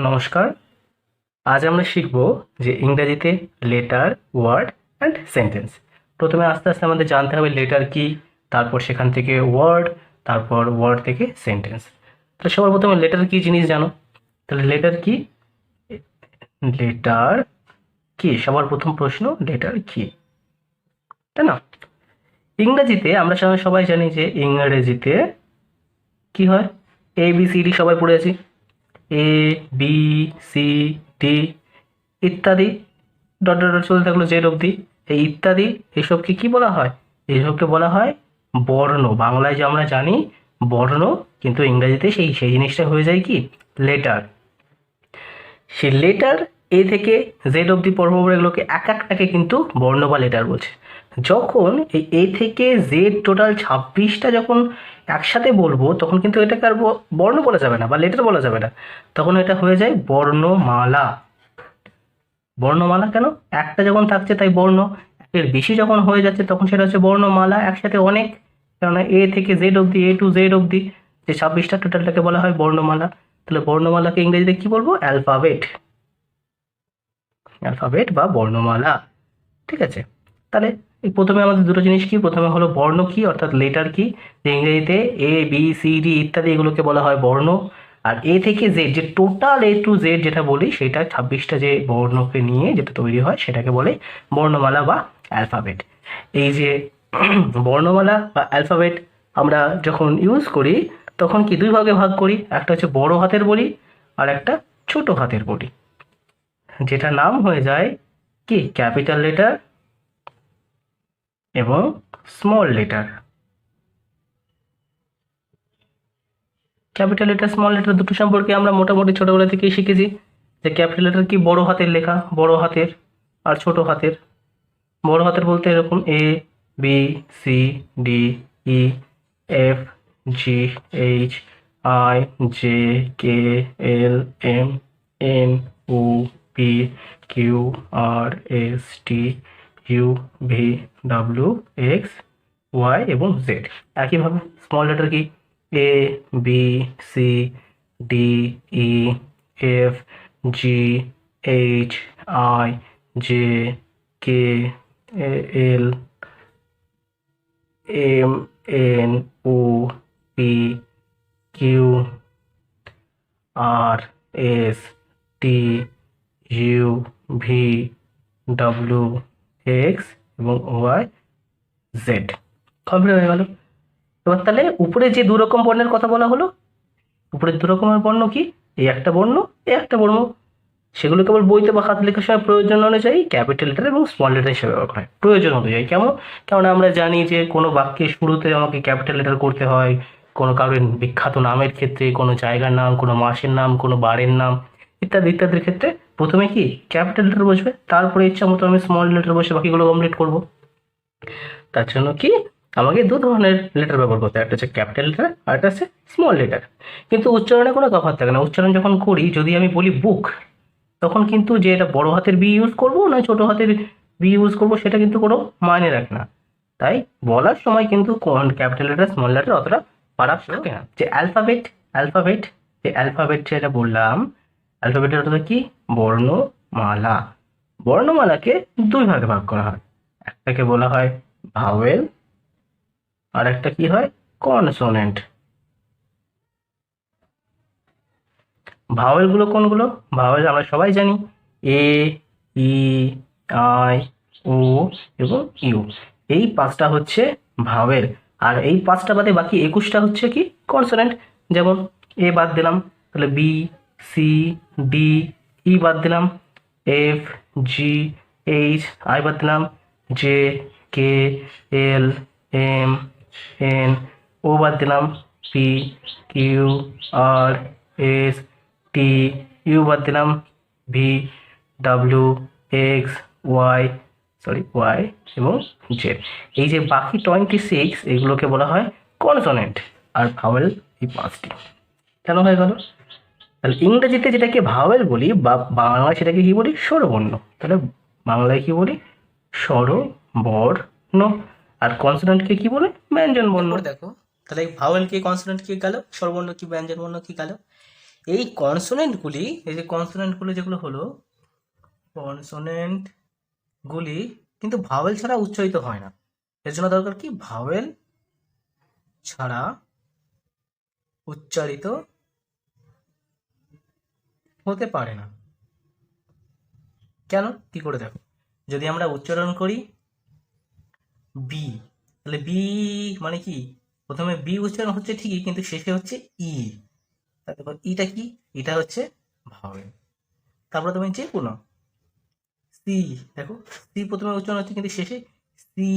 নমস্কার। আজ আমরা শিখব যে ইংরেজিতে লেটার, ওয়ার্ড অ্যান্ড সেন্টেন্স। প্রথমে আস্তে আস্তে আমাদের জানতে হবে লেটার কি, তারপর সেখান থেকে ওয়ার্ড, তারপর ওয়ার্ড থেকে সেন্টেন্স। তাহলে সবার প্রথমে লেটার কি জিনিস জানো? তাহলে লেটার কি? লেটার কি সবার প্রথম প্রশ্ন, লেটার কি, তাই না? ইংরেজিতে আমরা সবাই জানি যে ইংরেজিতে কি হয়, ABCD সবাই পড়েছি, ABCD ইত্যাদি, ডট ডট ডট চলতে থাকলো জেড অবধি। এই ইত্যাদি এসবকে কি বলা হয়? এসবকে বলা হয় বর্ণ। বাংলায় যে আমরা জানি বর্ণ, কিন্তু ইংরেজিতে সেই সেই জিনিসটা হয়ে যায় কি, লেটার। সেই লেটার এ থেকে জেড অবধি পর্ব এগুলোকে এক একটাকে কিন্তু বর্ণ বা লেটার বলছে। যখন এই এ থেকে জেড টোটাল 26টা যখন একসাথে বলবো, তখন কিন্তু এটাকে আর বর্ণ বলা যাবে না বা লেটার বলা যাবে না, তখন এটা হয়ে যায় বর্ণমালা। বর্ণমালা কেন? একটা যখন থাকছে তাই বর্ণ, এর বেশি যখন হয়ে যাচ্ছে তখন সেটা হচ্ছে বর্ণমালা, একসাথে অনেক। কেননা এ থেকে জেড অবধি, A to Z অবধি যে 26টা টোটালটাকে বলা হয় বর্ণমালা। তাহলে বর্ণমালাকে ইংরেজিতে কি বলবো? অ্যালফাবেট। অ্যালফাবেট বা বর্ণমালা, ঠিক আছে? তাহলে এই প্রথমে আমাদের দুটো জিনিস কি, প্রথমে হলো বর্ণ কি অর্থাৎ লেটার কি, যে ইংরেজিতে ABCD ইত্যাদি এগুলোকে বলা হয় বর্ণ। আর এ থেকে জেড যে টোটাল A to Z যেটা বলি, সেটা 26টা যে বর্ণকে নিয়ে যেটা তৈরি হয় সেটাকে বলে বর্ণমালা বা অ্যালফাবেট। এই যে বর্ণমালা বা অ্যালফাবেট আমরা যখন ইউজ করি তখন কি দুই ভাগে ভাগ করি, একটা হচ্ছে বড় হাতের বলি আর একটা ছোট হাতের বলি, যেটা নাম হয়ে যায় কি ক্যাপিটাল লেটার এবং small letter. Capital letter, small letter দুটো সম্পর্কে আমরা মোটামুটি ছোটবেলা থেকেই শিখেছি যে ক্যাপিটাল লেটার কি বড় হাতের লেখা, বড় হাতের, আর ছোট হাতের। বড় হাতের বলতে এরকম ABCDEFGHIJKLMNOPQRSTUVWX এবং জেড। একইভাবে স্মল লেটার কি ABCDEFGHIJKLMNOPQRSTUVWX এবং জেড। কমপ্লিট হয়ে গেল। এবার তাহলে উপরে যে দু রকম বর্ণের কথা বলা হলো, উপরের দু রকমের বর্ণ কি, এই একটা বর্ণ, এই একটা বর্ণ, সেগুলো কেবল বইতে বা হাতে লেখার সময় প্রয়োজন অনুযায়ী ক্যাপিটাল লেটার এবং স্মল লেটার হিসেবে ব্যবহার হয়, প্রয়োজন অনুযায়ী। কেননা আমরা জানি যে কোনো বাক্যের শুরুতে আমাকে ক্যাপিটাল লেটার করতে হয়, কোনো কারোর বিখ্যাত নামের ক্ষেত্রে, কোনো জায়গার নাম, কোনো মাসের নাম, কোনো বারের নাম ইত্যাদি ইত্যাদির ক্ষেত্রে প্রথমে কি ক্যাপিটাল লেটার বসবে, তারপরে ইচ্ছা মতো আমি স্মল লেটার বসে বাকিগুলো কমপ্লিট করব। তার জন্য কি আমাকে দু ধরনের লেটার ব্যবহার করতে হয়, একটা হচ্ছে ক্যাপিটাল লেটার আর একটা হচ্ছে স্মল লেটার। কিন্তু উচ্চারণে কোনো তফাৎ থাকে না। উচ্চারণ যখন করি, যদি আমি বলি বুক, তখন কিন্তু যে এটা বড় হাতের বি ইউজ করব না ছোট হাতের বি ইউজ করব সেটা কিন্তু কোনো মাইনে রাখে না। তাই বলার সময় কিন্তু ক্যাপিটাল লেটার স্মল লেটার অতটা ফারাক থাকে না। যে অ্যালফাবেট, অ্যালফাবেট যে অ্যালফাবেট যেটা বললাম, অ্যালফাবেটের অর্থ কি, বর্ণমালা। বর্ণমালাকে দুই ভাগে ভাগ করা হয়, একটাকে বলা হয় ভাওয়েল আর একটা কি হয়, কনসোনেন্ট। ভাওয়েলগুলো কোনগুলো? ভাওয়েল আমরা সবাই জানি এ, ই, আই, ও এবং ইউ, এই পাঁচটা হচ্ছে ভাওয়েল। আর এই পাঁচটা বাদে বাকি 21টা হচ্ছে কি কনসোনেন্ট। যেমন এ বাদ দিলাম, তাহলে বি, সি, ডি, ই বাদ দিলাম, এফ, জি, এইচ, আই বাদ দিলাম, J, K, L, M, N, O বাদ দিলাম, P, Q, R, S, T, U বাদ দিলাম, V, W, X, Y Y এবং জেড। এই যে বাকি 26 এগুলোকে বলা হয় কনসোনেন্ট, আর ভাওয়েল এই পাঁচটি। কেন হয়ে গেল? তাহলে ইংরেজিতে যেটাকে ভাওয়েল বলি বা বাংলায় সেটাকে কি বলি, স্বরবর্ণ। তাহলে বাংলায় কি বলি, স্বরবর্ণ। আর কনসোনেন্টকে কি বলে, ব্যঞ্জন বর্ণ। দেখো তাহলে ভাওয়েল কি, কনসোনেন্ট কি গেল, স্বরবর্ণ কি, ব্যঞ্জন বর্ণ কি গেল। এই কনসোনেন্টগুলি, এই যে কনসোনেন্টগুলো যেগুলো হলো, কনসোনেন্টগুলি কিন্তু ভাওয়েল ছাড়া উচ্চারিত হয় না। এর জন্য দরকার কি, ভাওয়েল ছাড়া উচ্চারিত হতে পারে না। কেন, কি করে দেখো, যদি আমরা উচ্চারণ করি বি, তাহলে বি মানে কি, প্রথমে বি উচ্চারণ হচ্ছে ঠিকই, কিন্তু শেষে হচ্ছে ই। তারপর ইটা কি, এটা হচ্ছে ভাওয়েল। তারপরে তুমি যে কোনো সি, দেখো সি প্রথমে উচ্চারণ হচ্ছে কিন্তু শেষে সি,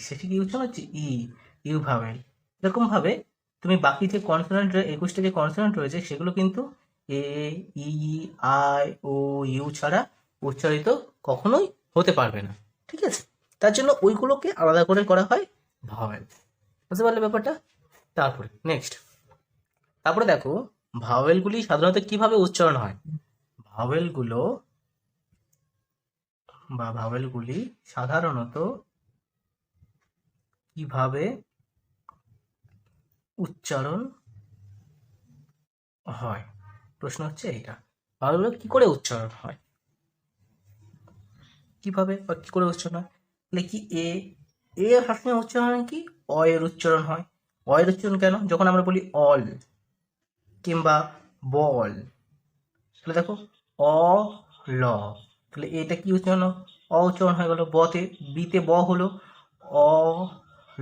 শেষে কি উচ্চারণ হচ্ছে ই, ইউ ভাওয়েল। এরকম ভাবে তুমি বাকি যে কনসোনেন্ট, 21টা যে কনসোনেন্ট রয়েছে সেগুলো কিন্তু এ, ই, আই, ও, ইউ ছাড়া উচ্চারিত কখনোই হতে পারবে না। ঠিক আছে, তার জন্য ওইগুলোকে আলাদা করে করা হয় ভাওয়েল। বুঝতে পারলে ব্যাপারটা? তারপরে নেক্সট, তারপরে দেখো ভাওয়েলগুলি সাধারণত কিভাবে উচ্চারণ হয়। ভাওয়েলগুলো বা ভাওয়েলগুলি সাধারণত কিভাবে উচ্চারণ হয়, প্রশ্ন হচ্ছে এইটা, ভাওয়েলগুলো কি করে উচ্চারণ হয়, কিভাবে বা কি করে উচ্চারণ হয়। তাহলে কি এ, এ সবসময় উচ্চারণ হয় কি, অ এর উচ্চারণ হয়। অ এর উচ্চারণ কেন, যখন আমরা বলি অল কিংবা বল, তাহলে দেখো অ ল, তাহলে এটা কি উচ্চারণ, অ উচ্চারণ হয়ে গেল। বতে, বিতে ব হলো অ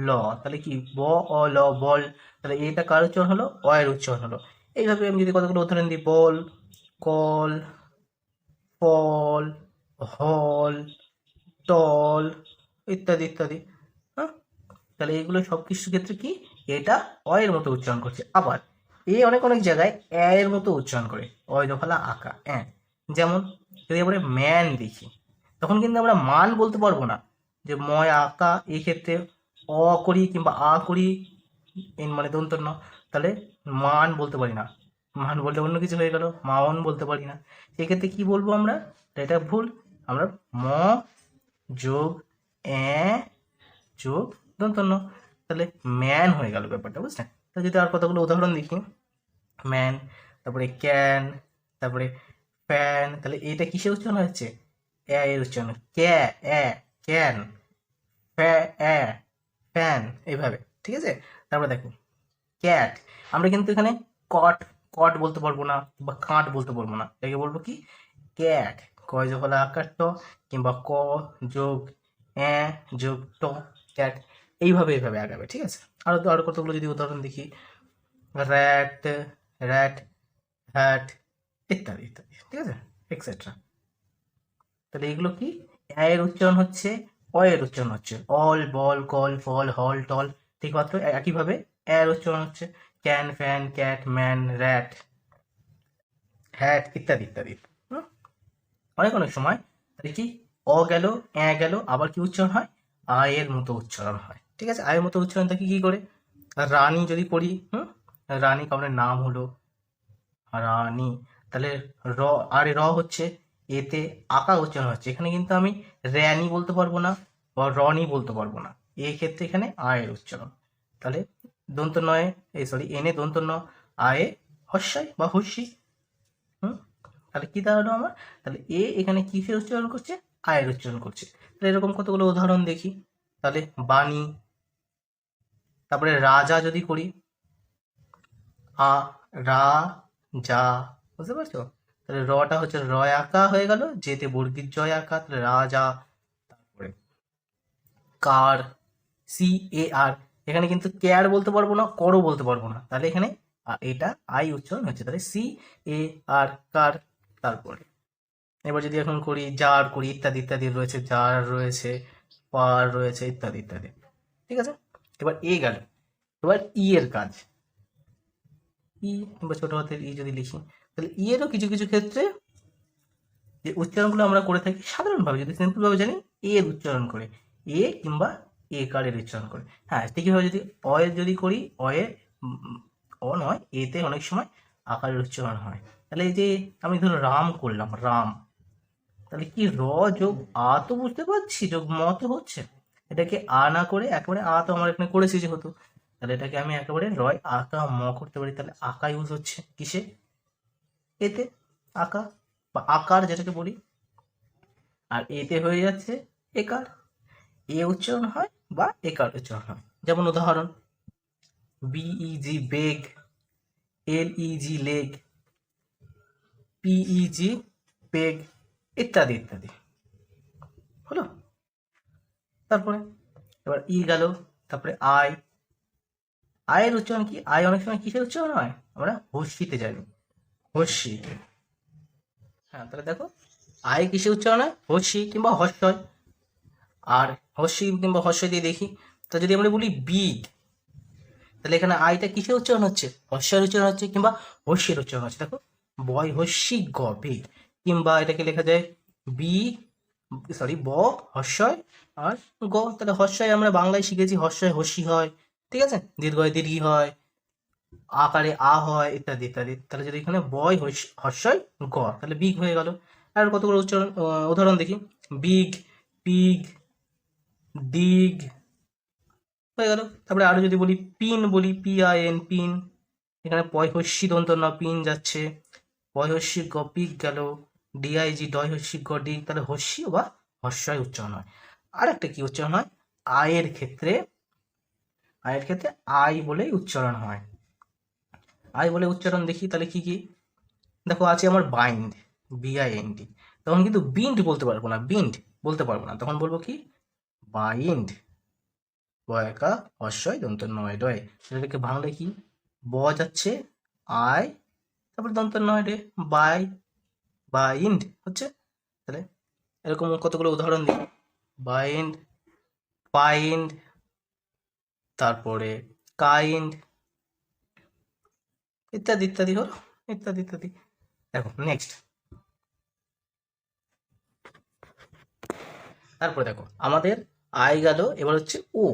ল, তাহলে কি ব অ ল বল, তাহলে এটা কার উচ্চারণ হলো, অ এর উচ্চারণ হলো। এইভাবে আমি যদি কতগুলো উদাহরণ দিই, বল, কল, ফল, হল, টল, ইত্যাদি ইত্যাদি। হ্যাঁ, তাহলে এগুলো সব কিছুর ক্ষেত্রে কি, এটা অ এর মতো উচ্চারণ করছে। আবার এ অনেক অনেক জায়গায় এ এর মতো উচ্চারণ করে, অয় দফালা আঁকা যেমন যদি আমরা ম্যান দেখি, তখন কিন্তু আমরা মান বলতে পারবো না, যে ময় আঁকা, এই ক্ষেত্রে অ করি কিংবা আ করি, মানে দন্তন্য, তাহলে মান বলতে পারি না। মান বলতে অন্য কিছু হয়ে গেল, মাওন বলতে পারি না। সেক্ষেত্রে কি বলবো আমরা, এটা ভুল। আমরা ম যোগ এ যোগ দন্তন্য, তাহলে ম্যান হয়ে গেল ব্যাপারটা, বুঝলেন? তো যদি আর কতগুলো উদাহরণ দেখি, ম্যান, তারপরে ক্যান, তারপরে ফ্যান, তাহলে এটা কিসে উচ্চারণ হচ্ছে, এ এর উচ্চারণ, ক্যা এ, ক্যান, ফ্যা এ, ফ্যান, এইভাবে। ঠিক আছে, তারপরে দেখো ক্যাট, আমরা কিন্তু এখানে কট, কট বলতে পারবো না বা কাঠ বলতে পারবো না, এটাকে বলবো কি, ক্যাট, কয় যোগ হলো আকার ট, কিংবা ক যোগ এ যোগ ট, ক্যাট। এইভাবে এইভাবে আগাবে। ঠিক আছে, আরো কতগুলো যদি উদাহরণ দেখি, র্যাট, র্যাট, হ্যাট, ইত্যাদি ইত্যাদি। ঠিক আছে, এক্সেট্রা। তাহলে এগুলো কি, এর উচ্চারণ হচ্ছে, অ এর উচ্চারণ হচ্ছে, অল, বল, কল, ফল, হল, টল। ঠিক মাত্র একইভাবে এর উচ্চারণ হচ্ছে, can, fan, cat, man, rat, hat, ইত্যাদি ইত্যাদি। হুম? অনেক অনেক সময় তাহলে কি, অ গেল, গেল, আবার কি উচ্চারণ হয়, আয়ের মতো উচ্চারণ হয়। ঠিক আছে, আয়ের মতো উচ্চারণ থাকে কি করে, রানী যদি পড়ি, রানী কাউনের নাম হলো রানী, তাহলে র, আর র হচ্ছে, এতে আঁকা উচ্চারণ হচ্ছে, এখানে কিন্তু আমি র্যানি বলতে পারবো না বা রনি বলতে পারবো না, এই ক্ষেত্রে এখানে আয়ের উচ্চারণ। তাহলে দন্ত নয়ে, এই সরি এনে দন্ত ন, আয়ে হস্যাই বা হস্যি। হুম, তাহলে কি দাঁড়ালো আমার, তাহলে এ এখানে কিসের উচ্চারণ করছে, আয়ের উচ্চারণ করছে। তাহলে এরকম কতগুলো উদাহরণ দেখি, তাহলে বাণী, তারপরে রাজা যদি করি, আ, রা, যা, বুঝতে পারছো? তাহলে রটা হচ্ছে রয় আঁকা হয়ে গেল, যেতে বর্গীর জয় আঁকা, তাহলে রাজা। তারপরে কার, সি এ আর, এখানে কিন্তু কেয়ার বলতে পারবো না, করও বলতে পারবো না, তাহলে এখানে এটা আই উচ্চারণ হচ্ছে, তাহলে সি এ আর, কার। তারপরে এবার যদি এখন করি, জার করি, ইত্যাদি ইত্যাদি রয়েছে, জার রয়েছে, পার রয়েছে, ইত্যাদি ইত্যাদি। ঠিক আছে, এবার এ গেল, এবার ই এর কাজ, ই কিংবা ছোট হাতের ই যদি লিখি, তাহলে ই এরও কিছু কিছু ক্ষেত্রে যে উচ্চারণগুলো আমরা করে থাকি সাধারণভাবে, যদি সিম্পল ভাবে জানি, এ এর উচ্চারণ করে, এ কিংবা এ কারের উচ্চারণ করে। হ্যাঁ, ঠিকইভাবে যদি অ এর যদি করি, অ এ, অ নয়, এতে অনেক সময় আকারের উচ্চারণ হয়। তাহলে এই যে আমি ধরো রাম করলাম, রাম, তাহলে কি র যোগ আ তো বুঝতে পারছি, যোগ ম তো হচ্ছে, এটাকে আ না করে একেবারে আ তো আমার এখানে করেছি যেহেতু, তাহলে এটাকে আমি একেবারে রয় আকা ম করতে পারি, তাহলে আকা ইউজ হচ্ছে কিসে, এতে আকা বা আকার যেটাকে বলি, আর এতে হয়ে যাচ্ছে একার। এ উচ্চারণ হয় বা একার উচ্চারণ হয়। যেমন উদাহরণ, বিইজি বেগ, এলইজি লেগ, পিইজি পেগ, ইত্যাদি ইত্যাদি। হলো? তারপরে এবার ই গেল, তারপরে আই। আয়ের উচ্চারণ কি? আয় অনেক সময় কিসের উচ্চারণ হয়? আমরা হর্ষিতে জানি, হর্ষি। হ্যাঁ, তাহলে দেখো, আয় কিসের উচ্চারণ হয়? হর্ষি কিংবা হর্ষয়। আর হর্ষি কিংবা হর্ষয় দিয়ে দেখি, তো যদি আমরা বলি বিগ, তাহলে এখানে আইটা কিসের উচ্চারণ হচ্ছে? হর্ষের উচ্চারণ হচ্ছে কিংবা হর্ষের উচ্চারণ হচ্ছে। দেখো, বয় হর্ষি গ বিগ, কিংবা এটাকে লেখা যায় বি, সরি, ব হর্ষয় আর গ। তাহলে হর্ষয় আমরা বাংলায় শিখেছি হর্ষয় হর্ষি হয়, ঠিক আছে, দীর্ঘয় দীর্ঘি হয়, আকারে আ হয়, ইত্যাদি ইত্যাদি। তাহলে যদি এখানে বয় হর্ষয় গ, তাহলে বিগ হয়ে গেল। আর কতগুলো উচ্চারণ উদাহরণ দেখি, বিগ, পিগ, দিগ, হয়ে গেল। তারপরে আরো যদি বলি পিন, বলি পিআইএন, পিন, এখানে পয় হস্যি দন্ত ন পিন যাচ্ছে, পয় হস্যি গ পিক গেল, ডিআইজি ডয় হস্যি গ ডিগ, তাহলে হস্যি বা হর্ষয় উচ্চারণ হয়। আর একটা কি উচ্চারণ হয়? আয়ের ক্ষেত্রে, আয়ের ক্ষেত্রে আই বলেই উচ্চারণ হয়। আই বলে উচ্চারণ দেখি, তাহলে কি কি? দেখো, আছে আমার বাইন্ড, বিআইএনডি। তখন কিন্তু বিন্ড বলতে পারবো না, বিন্ড বলতে পারবো না, তখন বলবো কি? বাইন্ড, বয়কা হর্ষয় দন্ত নয় ডয়। সেটাকে বাংলায় কি? ব যাচ্ছে আই, তারপরে দন্ত নয় ডে, বাই, বাইন্ড হচ্ছে। তাহলে এরকম কতগুলো উদাহরণ দিই, বাইন্ড, পাইন্ড, তারপরে কাইন্ড, ইত্যাদি ইত্যাদি হলো, ইত্যাদি ইত্যাদি। দেখো নেক্সট, তারপরে দেখো আমাদের আই গেল, এবার হচ্ছে ও।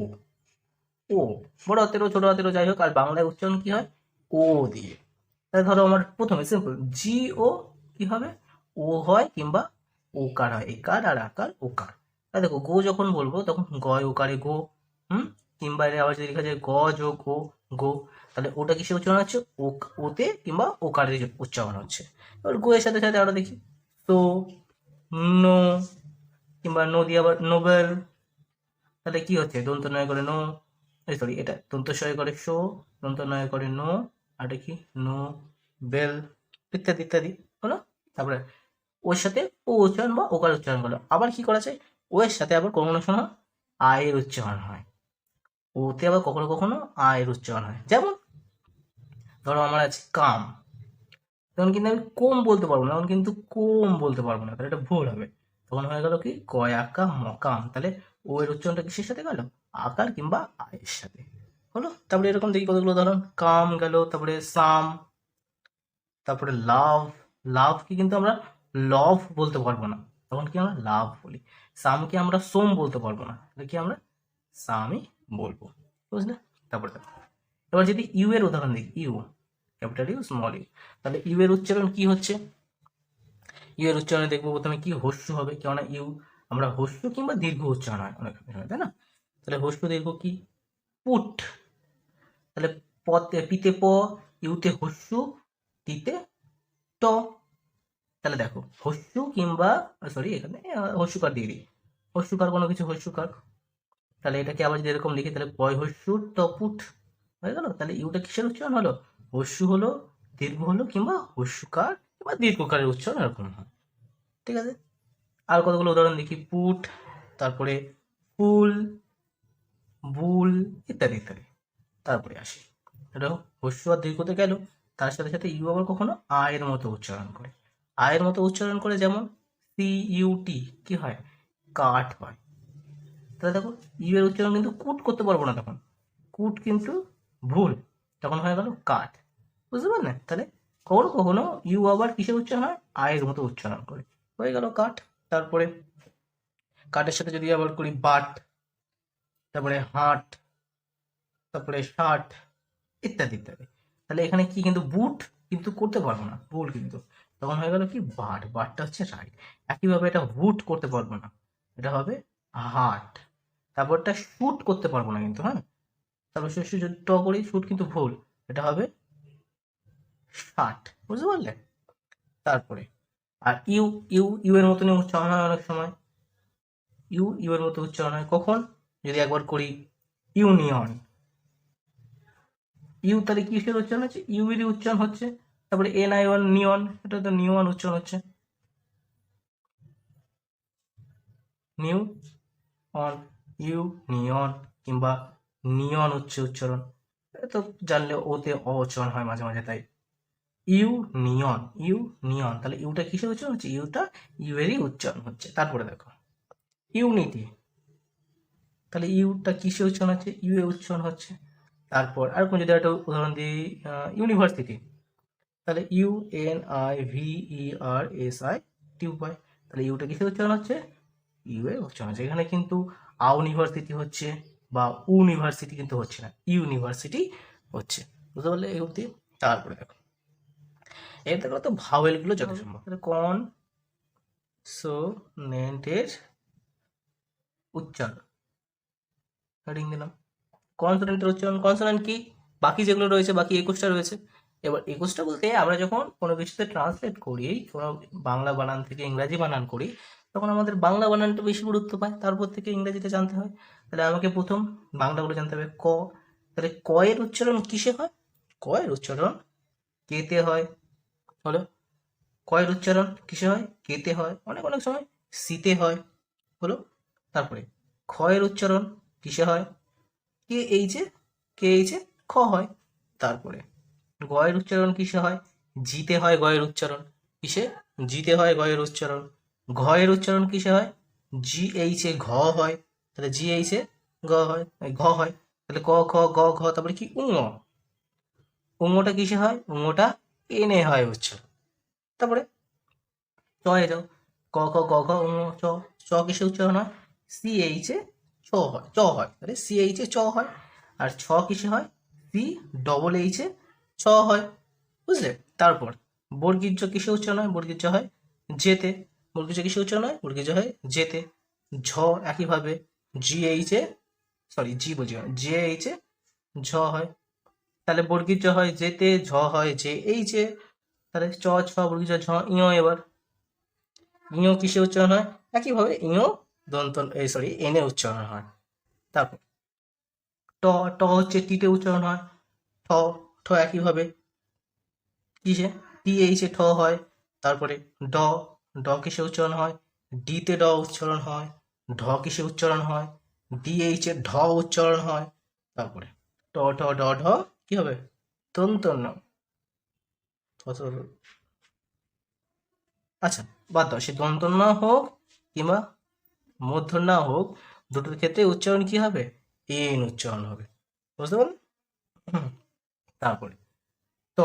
ও বড় হাতেরও ছোট হাতেরও যাই হোক, আর বাংলায় উচ্চারণ কি হয়? ও দিয়ে। তাহলে ধরো আমার প্রথমে সিম্পল জি ও কি হবে? ও হয় কিংবা ওকার হয়, একার আর আকার ওকার। তাহলে দেখো, গো যখন বলবো তখন গয় ওকারে গো, হুম, কিংবা এর আবার যদি লেখা যায় গ যোগ ও, গো, তাহলে ওটা কিসে উচ্চারণ হচ্ছে? ও, ওতে কিংবা ওকারে উচ্চারণ হচ্ছে। এবার গো এর সাথে সাথে আরো দেখি, তো, নো, কিংবা নো দিয়ে আবার নোবেল, তাহলে কি হচ্ছে? দন্ত নয় করে নো, সরি, এটা দন্ত সয় করে শো, দন্ত নয় করে নো, আর এটা কি? নো বেল, ইত্যাদি ইত্যাদি হলো। তারপরে ওর সাথে ও উচ্চারণ বা ওকার উচ্চারণ করলো। আবার কি করা যায়? ও এর সাথে আবার কখনো সময় আয়ের উচ্চারণ হয়, ওতে আবার কখনো কখনো আয়ের উচ্চারণ হয়। যেমন ধরো আমার আছে কাম, তখন কিন্তু আমি কোম বলতে পারবো না, তখন কিন্তু কোম বলতে পারবো না, তাহলে এটা ভুল হবে। তখন হয়ে গেল কি? কয় আকা মকাম। তাহলে ও এর উচ্চারণটা কিসের সাথে গেল? আকার কিংবা আয়ের সাথে হলো। তারপরে এরকম দেখি কতগুলো উদাহরণ, কাম গেল, তারপরে সাম, তারপরে লাভ। লাভকে কিন্তু আমরা লভ বলতে পারবো না, তখন কি আমরা লাভ বলি। সামকে আমরা সোম বলতে পারবো না, তাহলে কি আমরা সামই বলবো, বুঝলে? তারপরে দেখো, এবার যদি ইউ এর উদাহরণ দেখি, U, capital U small U, তাহলে ইউ এর উচ্চারণ কি হচ্ছে? ইউ এর উচ্চারণে দেখবো প্রথমে কি? হস্য হবে, কেননা ইউ আমরা হস্য কিংবা দীর্ঘ উচ্চারণ হয় অনেক সময়, তাই না? তাহলে হস্য দীর্ঘ কি? পুট। তাহলে পতে, পিতে প, ইউতে হস্য, টিতে ট। তাহলে দেখো, হস্য কিংবা, সরি, এখানে হস্যকার দিয়ে দিই, হস্যকার কোনো কিছু হস্যকার। তাহলে এটাকে আবার যদি এরকম লিখি, তাহলে পয় হস্য টপুট হয়ে গেল। তাহলে ইউটা কিসের উচ্চারণ হলো? হস্য হলো, দীর্ঘ হলো, কিংবা হস্যকার কিংবা দীর্ঘকারের উচ্চারণ এরকম হয়, ঠিক আছে? আর কতগুলো উদাহরণ দেখি, পুট, তারপরে ফুল, বুল, ইত্যাদি ইত্যাদি। তারপরে আসি, এটা হস্য আর দীর্ঘতে গেল, তার সাথে সাথে ইউ আবার কখনো আয়ের মতো উচ্চারণ করে, আয়ের মতো উচ্চারণ করে, যেমন সি ইউটি কি হয়? কাঠ হয়। তাহলে দেখো, ইউ এর উচ্চারণ কিন্তু কুট করতে পারবো না, তখন কুট কিন্তু ভুল, তখন হয়ে গেল কাঠ, বুঝতে পারলে? তাহলে কখনো কখনো ইউ আবার কিসের উচ্চারণ হয়? আয়ের মতো উচ্চারণ করে, হয়ে গেল কাঠ। তারপরে কাঠের সাথে যদি আবার করি বাট, তারপরে হাট, তারপরে শার্ট, ইত্যাদি ইত্যাদি। তাহলে এখানে কি? কিন্তু বুট কিন্তু করতে পারবো না, ভুল কিন্তু, তখন হয়ে গেল কি? বাট, বাটটা হচ্ছে রাইট। একইভাবে এটা হুট করতে পারবো না, এটা হবে হাট। তারপরটা শুট করতে পারবো না কিন্তু, হ্যাঁ, তারপর শেষে যদি ট করি, শুট কিন্তু ভুল, এটা হবে ষাট, বুঝতে পারলে? তারপরে আর ইউ, ইউ ইউ এর মতনই উচ্চারণ হয় অনেক সময়, ইউ ইউ এর মতো উচ্চারণ হয় কখন, যদি একবার করি ইউনিয়ন, ইউ তাহলে কিসের উচ্চারণ হচ্ছে, ইউ এরই উচ্চারণ হচ্ছে। তারপরে এন আই ওয়ান নিয়ন, এটা তো নিয়ন উচ্চারণ হচ্ছে, নিউ অন, ইউ নিয়ন কিংবা নিয়ন হচ্ছে উচ্চারণ, এটা তো জানলে ওতে অ উচ্চারণ হয় মাঝে মাঝে, তাই ইউ নিয়ন, ইউ নিয়ন, তাহলে ইউটা কিসের উচ্চারণ হচ্ছে, ইউটা ইউ এরই উচ্চারণ হচ্ছে। তারপরে দেখো ইউনিটি, তাহলে ইউটা কিসে উচ্চারণ হচ্ছে, ইউ এ উচ্চারণ হচ্ছে। তারপর আর কোন যদি একটা উদাহরণ দিই, ইউনিভার্সিটি, তাহলে U N I V E R S I T উপায়, তাহলে ইউটা কিসে উচ্চারণ হচ্ছে, ইউ এর উচ্চারণ হচ্ছে। এখানে কিন্তু ইউনিভার্সিটি হচ্ছে বা ইউনিভার্সিটি কিন্তু হচ্ছে না, ইউনিভার্সিটি হচ্ছে, বুঝতে পারলে এই অবধি। তারপরে দেখো এর দেখো তো ভাওয়েলগুলো যত সম্ভব, কনসোনেন্টের উচ্চারণ, হেডিং দিলাম কনসোনেন্টের উচ্চারণ। কনসোনেন্ট কি, বাকি যেগুলো রয়েছে, বাকি 21টা রয়েছে। এবার 21টা বলতে আমরা যখন কোনো কিছুতে ট্রান্সলেট করি, কোনো বাংলা বানান থেকে ইংরাজি বানান করি, তখন আমাদের বাংলা বানানটা বেশি গুরুত্ব পায়, তারপর থেকে ইংরেজিটা জানতে হয়। তাহলে আমাকে প্রথম বাংলাগুলো জানতে হবে। ক, তাহলে ক এর উচ্চারণ কিসে হয়, ক এর উচ্চারণ কেতে হয়, হলো ক এর উচ্চারণ কিসে হয়, কেতে হয়, অনেক অনেক সময় সিতে হয়, হলো। তারপরে খ এর উচ্চারণ কিসে হয়, কে এইচে, কে এইচে খ হয়। তারপরে গয়ের উচ্চারণ কিসে হয়, জিতে হয় গয়ের উচ্চারণ, কিসে, জিতে হয় গয়ের উচ্চারণ। ঘয়ের উচ্চারণ কিসে হয়, জি এইচে ঘ হয়, তাহলে জি এইচে গ হয়, ঘ হয়। তাহলে ক খ গ ঘ, তারপরে কি উঙ, উঙটা কিসে হয়, উঙটা এনে হয় উচ্চারণ। তারপরে চ এ যাও, ক খ গ ঘ উঙ চ, চ কিসে উচ্চারণ হয়, সি এইচে ছ হয়, চ হয়, তাহলে সি এইচে চ হয়। আর ছ কিসে হয়, সি ডবল এইচে ছ হয়, বুঝলে। তারপর বর্গীর্য কিসে উচ্চারণ হয়, বর্গীর্য হয় যেতে, বর্গীর্য কিসে উচ্চারণ হয়, বর্গীর্য হয় যেতে। ঝ একইভাবে জি এইচে, সরি জি বলছি জে এইচে ঝ হয়, তাহলে বর্গীর্য হয় যেতে, ঝ হয় যে এইচে, তাহলে চ ছ বর্গীর্য ঝ। ইয়, এবার ইয় কিসে উচ্চারণ হয়, একইভাবে ইয় দন্ত এই সরি এনে উচ্চারণ হয়। তারপর ট, ট হচ্ছে টিতে উচ্চারণ হয়, ঠ, ঠ একইভাবে কিসে, টি এইচে ঠ হয়। তারপরে ড, ড কিসে উচ্চারণ হয়, ডিতে ড উচ্চারণ হয়। ঢ কিসে উচ্চারণ হয়, ডি এইচে ঢ উচ্চারণ হয়। তারপরে ট ঠ ড ঢ কি হবে, দন্তন্য। আচ্ছা বাদ দাও, সে দন্তন্য হোক কিংবা মূর্ধন্য হোক, দুটোর ক্ষেত্রে উচ্চারণ কি হবে, এন উচ্চারণ হবে, বুঝতে পারলে। হুম, তারপরে ত,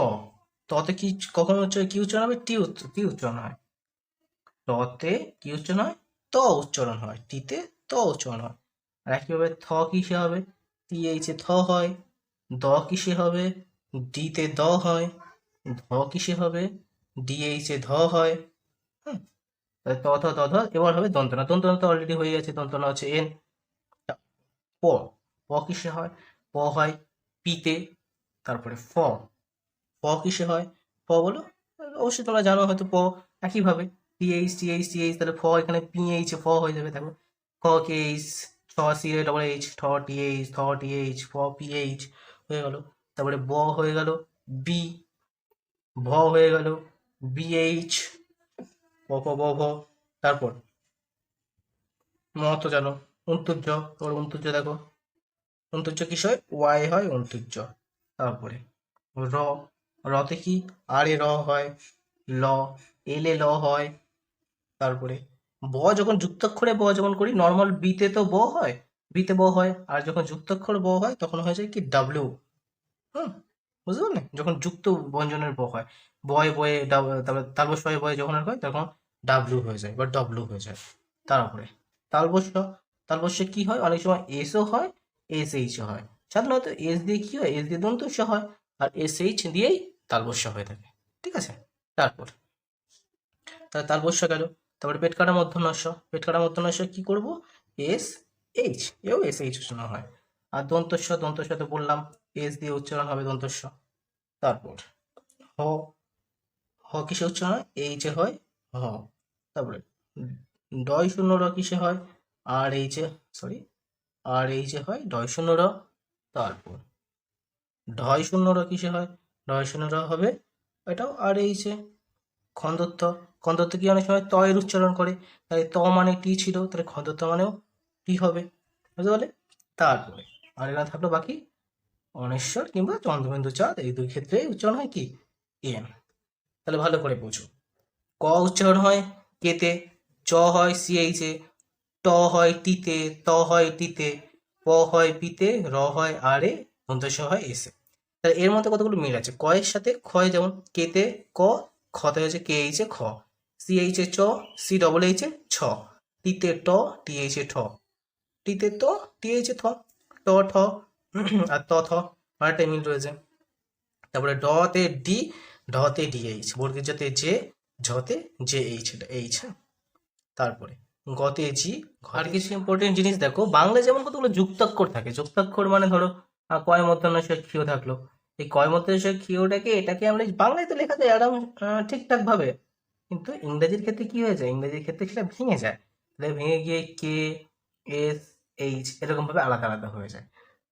ততে কি কখন উচ্চারণ, কি উচ্চারণ হবে, টি উচ্চারণ হয়। টতে কি উচ্চারণ হয়, ত উচ্চারণ হয়, টিতে ত উচ্চারণ হয়। আর একইভাবে থ কিসে হবে, টি এইচে থ হয়। দ কিসে হবে, ডিতে দ হয়। ধ কিসে হবে, ডি এইচে ধ হয়। হুম, তাহলে ত থ দ ধ, এবার হবে দন্তনা, দন্তনা তো অলরেডি হয়ে গেছে, দন্তনা হচ্ছে এন। প, প কিসে হয়, প হয় পিতে। তারপরে ফ, প কিসে হয়, প বলো, অবশ্যই তোমরা জানো হয়তো প, একইভাবে টিএইচ টিএইচ টিএইচ, তাহলে ফ এখানে পিএইচ ফ হয়ে যাবে, দেখো ক কেএইচ, ছ সি এ ডবল এইচ, ঠ টিএইচ, থ টিএইচ, ফ পিএইচ হয়ে গেল। তারপরে ব হয়ে গেল বি, ভ হয়ে গেল বিএইচ, প প ব ভ। তারপর ম তো জানো অন্তুর্য, ওর অন্তুর্য দেখো, অন্তুর্য কিস হয়, ওয়াই হয় অন্তুর্য। তারপরে র, রতে কি আর এ র হয়, ল, এলে ল হয়। তারপরে ব যখন যুক্তাক্ষরে ব যখন করি, নর্মাল বিতে তো ব হয়, বিতে ব হয়, আর যখন যুক্তাক্ষর ব হয় তখন হয়ে যায় কি ডাব্লিউ। হুম, বুঝতে পারলে, যখন যুক্ত ব্যঞ্জনের ব হয়, বয় বয়ে তারপরে তালবস্য বয়ে যখন আর হয় তখন ডাব্লিউ হয়ে যায় বা ডব্লিউ হয়ে যায়। তারপরে তালবস্য, তালবস্য কি হয়, অনেক সময় এসও হয়, এস এইচও হয়। সাধারণত এস দিয়ে কি হয়, এস দিয়ে দন্তস্য হয়, আর এস এইচ দিয়েই তালবস্য হয়ে থাকে, ঠিক আছে। তারপর তাহলে তালবস্য গেল। তারপরে পেট কাটা মূর্ধন্যস্য, পেট কাটা মূর্ধন্যস্য কি করব, এস এইচ, এও এস এইচ উচ্চারণ হয়। আর দন্তস্য, দন্তস্য তো বললাম এস দিয়ে উচ্চারণ হবে দন্তস্য। তারপর হ, হ হ কিসে উচ্চারণ হয়? এইচে হয় হ। তারপরে ডয় শূন্য র কিসে হয়? আর এইচে, সরি, আর এইচে হয় ডয় শূন্য র। তারপর ঢয় শূন্য র কিসে হয়? ঢয় শূন্য র হবে, এটাও আর এইচে। খন্দত্ব, খন্দত্ব কি অনেক সময় ত এর উচ্চারণ করে, তাই ত মানে টি ছিল, তাহলে খন্দত্ব মানেও টি হবে, বুঝতে পারলে? তারপরে আর এখানে থাকলো বাকি অনেশ্বর কিংবা চন্দ্রবিন্দু চাঁদ, এই দুই ক্ষেত্রে উচ্চারণ হয় কি? এন। তাহলে ভালো করে বুঝো। ক উচ্চারণ হয় কেতে, চ হয় সিএইচে, ট হয় টিতে, ত হয় টিতে, প হয় পিতে, র হয় আর এ, দন্তস্ব হয় এসে। তাহলে এর মধ্যে কতগুলো মিল আছে। ক এর সাথে খ, যেমন কেতে ক, খতে হচ্ছে কে এইচে খ, সি এইচে চ, সি ডবল এইচে ছ, টিতে ট, টি এইচে ঠ, টিতে ত, টি এইচে থ, ট ঠ আর ত থ, অনেকটা মিল রয়েছে। তারপরে ডতে ডি, ঢতে ডি এইচ, বর্গের যাতে জে, ঝতে জে এইচ, এটা এইচ। তারপরে গতে জি। আর কিছু ইম্পর্টেন্ট জিনিস দেখো, বাংলায় যেমন কতগুলো যুক্তাক্ষর থাকে, যুক্তাক্ষর মানে ধরো কয় মধ্যাহ্নস্বর ক্ষীয় থাকলো, এই কয় মধ্যাহ্নস্বর ক্ষীয়টাকে, এটাকে আমরা বাংলায় তো লেখা যায় আরাম ঠিকঠাক ভাবে, কিন্তু ইংরেজির ক্ষেত্রে কি হয়ে যায়, ইংরেজির ক্ষেত্রে সেটা ভেঙে যায়, তাহলে ভেঙে গিয়ে কে, এস, এইচ এরকম ভাবে আলাদা আলাদা হয়ে যায়,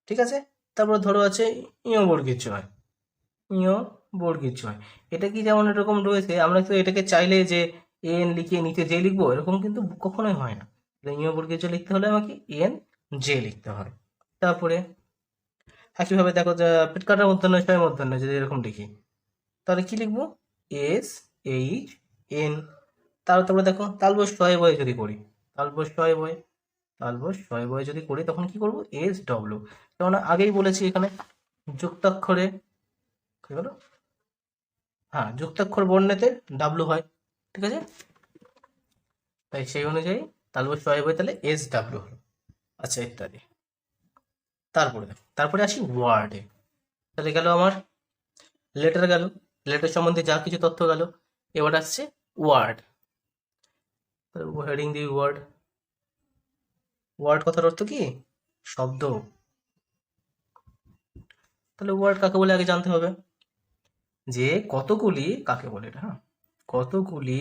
ঠিক আছে? তারপর ধরো আছে ইয় বর্গের জয়, ইয় বর্গের জয়, এটা কি যেমন এরকম রয়েছে, আমরা তো এটাকে চাইলে যে এন লিখে নিচে জে লিখবো, এরকম কিন্তু কখনোই হয় না। ইয় বর্গের জয় লিখতে হলে আমাকে এন জে লিখতে হয়। তারপরে একইভাবে দেখো যে পেটকাটার মধ্যাহ্ন ছয় মধ্যাহ্ন যদি এরকম লিখি, তাহলে কি লিখবো? S H N. তারপরে দেখো তালবস ছয় বয়ে যদি করি, তালবস ছয় বয়ে, তালবস ছয় বয়ে যদি করি, তখন কি করবো? S W. যেমন আগেই বলেছি এখানে যুক্তাক্ষরে কি হলো, হ্যাঁ যুক্তাক্ষর বর্ণেতে ডাব্লু হয়, ঠিক আছে? তাই সেই অনুযায়ী তালবস ছয় বয়ে তাহলে এস ডাব্লু হলো, আচ্ছা ইত্যাদি। তারপরে দেখো, তারপরে আসি ওয়ার্ডে। তাহলে গেল আমার লেটার, গেল লেটার সম্বন্ধে যা কিছু তথ্য গেল। এবার আসছে word. Heading the word. Word কথার অর্থ কি? শব্দ। তাহলে ওয়ার্ড কাকে বলে আগে জানতে হবে, যে কতগুলি, কাকে বলে এটা, হ্যাঁ, কতগুলি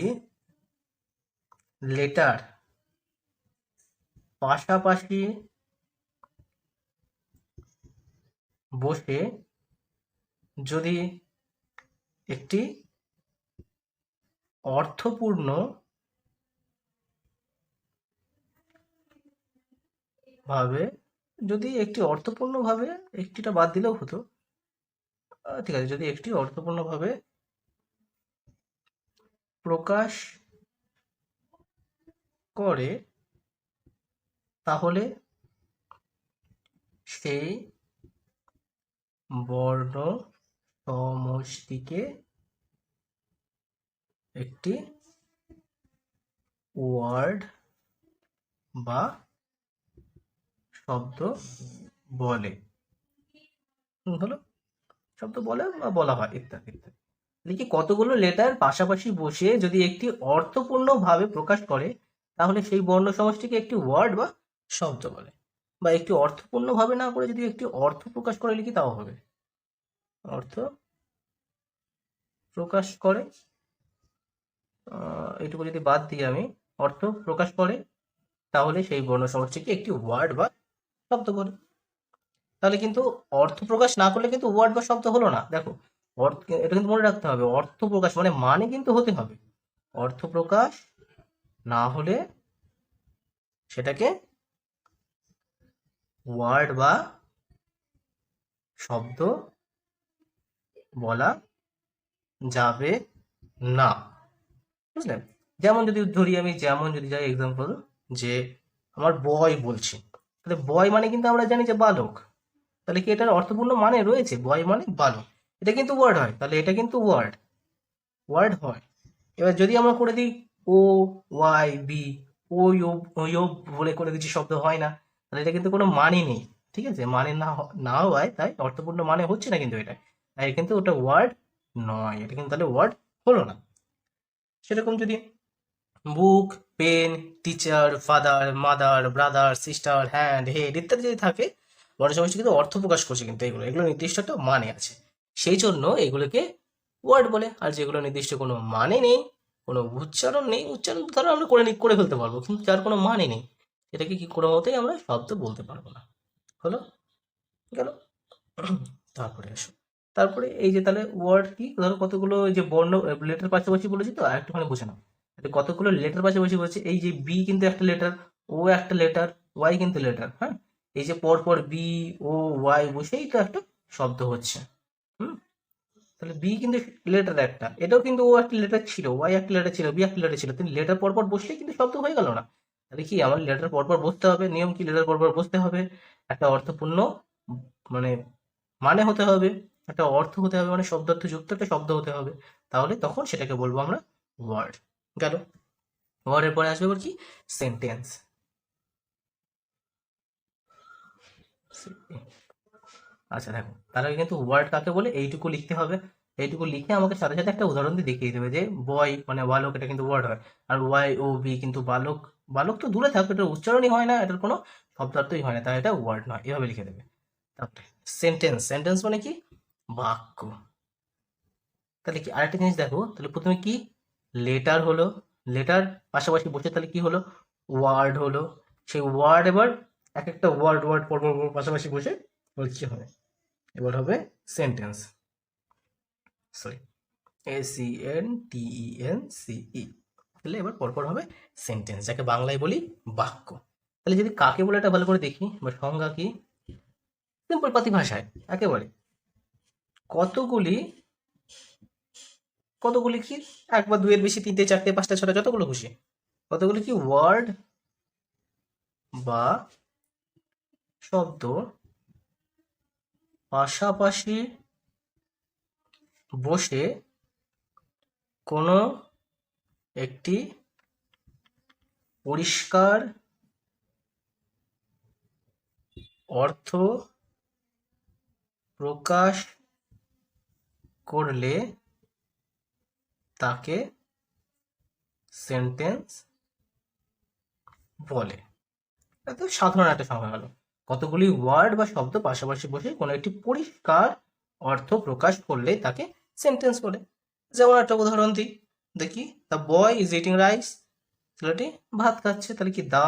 লেটার পাশাপাশি বসে যদি একটি অর্থপূর্ণ ভাবে, যদি একটি অর্থপূর্ণ ভাবে, একটিটা বাদ দিলেও হতো, ঠিক আছে, যদি একটি অর্থপূর্ণ ভাবে প্রকাশ করে, তাহলে সেই বর্ণ সমষ্টিকে একটি ওয়ার্ড বা শব্দ বলে, হলো, শব্দ বলে বা বলা হয়, ইত্যাদি ইত্যাদি। দেখি কতগুলো লেটার পাশাপাশি বসে যদি একটি অর্থপূর্ণ ভাবে প্রকাশ করে, তাহলে সেই বর্ণ সমষ্টিকে একটি ওয়ার্ড বা শব্দ বলে। বা একটি অর্থপূর্ণ ভাবে না করে যদি একটি অর্থ প্রকাশ করে লিখি, তাও হবে, অর্থ প্রকাশ করে, এইটুকু যদি বাদ দিই আমি, অর্থ প্রকাশ করে, তাহলে সেই বর্ণ সমষ্টিকে একটি ওয়ার্ড বা শব্দ বলে। তাহলে কিন্তু অর্থ প্রকাশ না করলে কিন্তু ওয়ার্ড বা শব্দ হলো না। দেখো, অর্থ, এটা কিন্তু মনে রাখতে হবে, অর্থ প্রকাশ মানে কিন্তু হতে হবে, অর্থ প্রকাশ না হলে সেটাকে ওয়ার্ড বা শব্দ বলা যাবে না, বুঝলেন? যেমন যদি ধরি আমি, যেমন যদি যাই এক্সাম্পল, যে আমার বয় বলছি, তাহলে বয় মানে কিন্তু আমরা জানি যে বালক, তাহলে কি এটার অর্থপূর্ণ মানে রয়েছে? বয় মানে বালক, এটা কিন্তু ওয়ার্ড হয়, তাহলে এটা কিন্তু ওয়ার্ড, ওয়ার্ড হয়। এবার যদি আমরা করে দিই ও ওয়াই বি, ও ইউ বলে করে দিচ্ছি, শব্দ হয় না, তাহলে এটা কিন্তু কোনো মানে নেই, ঠিক আছে? মানে না হয়, তাই অর্থপূর্ণ মানে হচ্ছে না কিন্তু এটা, তাই কিন্তু ওটা ওয়ার্ড নয়, এটা কিন্তু তাহলে ওয়ার্ড হলো না। সেরকম যদি book, pen, teacher, father, mother, brother, sister, hand, head ইত্যাদি যদি থাকে, বর্ণ সমষ্টি কিন্তু অর্থ প্রকাশ করছে, কিন্তু এগুলো এগুলো নির্দিষ্ট একটা মানে আছে, সেই জন্য এগুলোকে ওয়ার্ড বলে। আর যেগুলো নির্দিষ্ট কোনো মানে নেই, কোনো উচ্চারণ নেই, উচ্চারণ ধরো আমরা করে ফেলতে পারবো, কিন্তু যার কোনো মানে নেই সেটাকে কি কোনো মতেই আমরা শব্দ বলতে পারবো না। হলো, গেল। তারপরে আসো, তারপরে এই যে তাহলে ওয়ার্ড কি, ধরো কতগুলো যে বর্ণ লেটার পাশাপাশি বলেছি, তো আর একটুখানি বুঝে নাও। কতগুলো লেটার পাশাপাশি বলছে, এই যে বি কিন্তু একটা লেটার, ও একটা লেটার, ওয়াই কিন্তু লেটার, হ্যাঁ। এই যে পরপর বি ও ওয়াই বসেই তো একটা শব্দ হচ্ছে। হুম, তাহলে বি কিন্তু লেটার একটা, এটাও কিন্তু ও একটা লেটার ছিল, ওয়াই একটা লেটার ছিল, বি একটা লেটার ছিল, কিন্তু লেটার পরপর বসলেই কিন্তু শব্দ হয়ে গেল না। তাহলে কি আমার লেটার পরপর বসতে হবে, নিয়ম কি, লেটার পরপর বসতে হবে, একটা অর্থপূর্ণ মানে মানে হতে হবে, একটা অর্থ হতে হবে, মানে শব্দার্থ যুক্ত একটা শব্দ হতে হবে, তাহলে তখন সেটাকে বলবো আমরা ওয়ার্ড। গেল। ওয়ার্ডের পরে আসবে এবার কি, সেন্টেন্স। আচ্ছা দেখো, তার আগে কিন্তু ওয়ার্ড কাকে বলে এইটুকু লিখতে হবে। এইটুকু লিখে আমাকে সাথে সাথে একটা উদাহরণ দিয়ে দেখিয়ে দেবে যে বয় মানে বালক, এটা কিন্তু ওয়ার্ড হয়। আর ওয়াই ও বি কিন্তু বালক, বালক তো দূরে থাকবে, এটার উচ্চারণই হয় না, এটার কোনো শব্দার্থই হয় না, তাই এটা ওয়ার্ড নয়, এভাবে লিখে দেবে। তারপরে সেন্টেন্স, সেন্টেন্স মানে কি, বাক্য। তাহলে কি আরেকটা জিনিস দেখো, তাহলে প্রথমে কি, লেটার হলো, লেটার পাশাপাশি বসে তাহলে কি হলো, ওয়ার্ড হলো। সেই ওয়ার্ড এবার এক একটা ওয়ার্ড ওয়ার্ড পর পর পর পাশাপাশি বসে এবার কি হবে, এবার হবে সেন্টেন্স, সরি, SENTENCE। তাহলে এবার পরপর হবে সেন্টেন্স, যাকে বাংলায় বলি বাক্য। তাহলে যদি কাকে বলে এটা ভালো করে দেখি, বা সংজ্ঞা কি, সিম্পল পাতি ভাষায় একেবারে, কতগুলি, কতগুলি কি, এক বা দুইয়ের বেশি, তিনটে চারটে পাঁচটা ছটা যতগুলো খুশি, কতগুলি কি ওয়ার্ড বা শব্দ পাশাপাশি বসে কোনো একটি পরিষ্কার অর্থ প্রকাশ করলে তাকে সেন্টেন্স বলে। এত সাধারণ একটা সংজ্ঞা গেল, কতগুলি ওয়ার্ড বা শব্দ পাশাপাশি বসে কোনো একটি পরিষ্কার অর্থ প্রকাশ করলে তাকে সেন্টেন্স বলে। যেমন একটা উদাহরণ দিই, দেখি, the boy is eating rice, ছেলেটি ভাত খাচ্ছে, তাহলে কি দা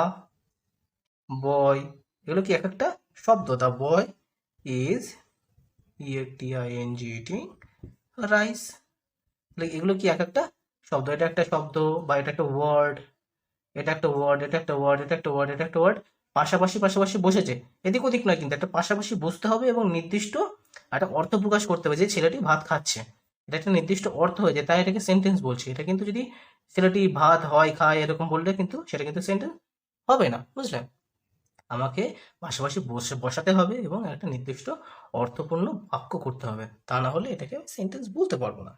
বয়, এগুলো কি এক একটা শব্দ, দা বয় ইজ ইটিং রাইস, তাহলে এগুলো কি এক একটা শব্দ, এটা একটা শব্দ, বা এটা একটা ওয়ার্ড, এটা একটা ওয়ার্ড, এটা একটা ওয়ার্ড, এটা একটা ওয়ার্ড, এটা একটা ওয়ার্ড, পাশাপাশি পাশাপাশি বসেছে, এদিক ওদিক নয়, কিন্তু একটা পাশাপাশি বসতে হবে এবং নির্দিষ্ট একটা অর্থ প্রকাশ করতে হবে, যে ছেলেটি ভাত খাচ্ছে, এটা একটা নির্দিষ্ট অর্থ হয়েছে, তাই এটাকে সেন্টেন্স বলছি। এটা কিন্তু যদি ছেলেটি ভাত হয় খায় এরকম বললে কিন্তু সেটা কিন্তু সেন্টেন্স হবে না, বুঝলেন। আমাকে পাশাপাশি বসাতে হবে এবং একটা নির্দিষ্ট অর্থপূর্ণ বাক্য করতে হবে, তা না হলে এটাকে সেন্টেন্স বলতে পারবো না।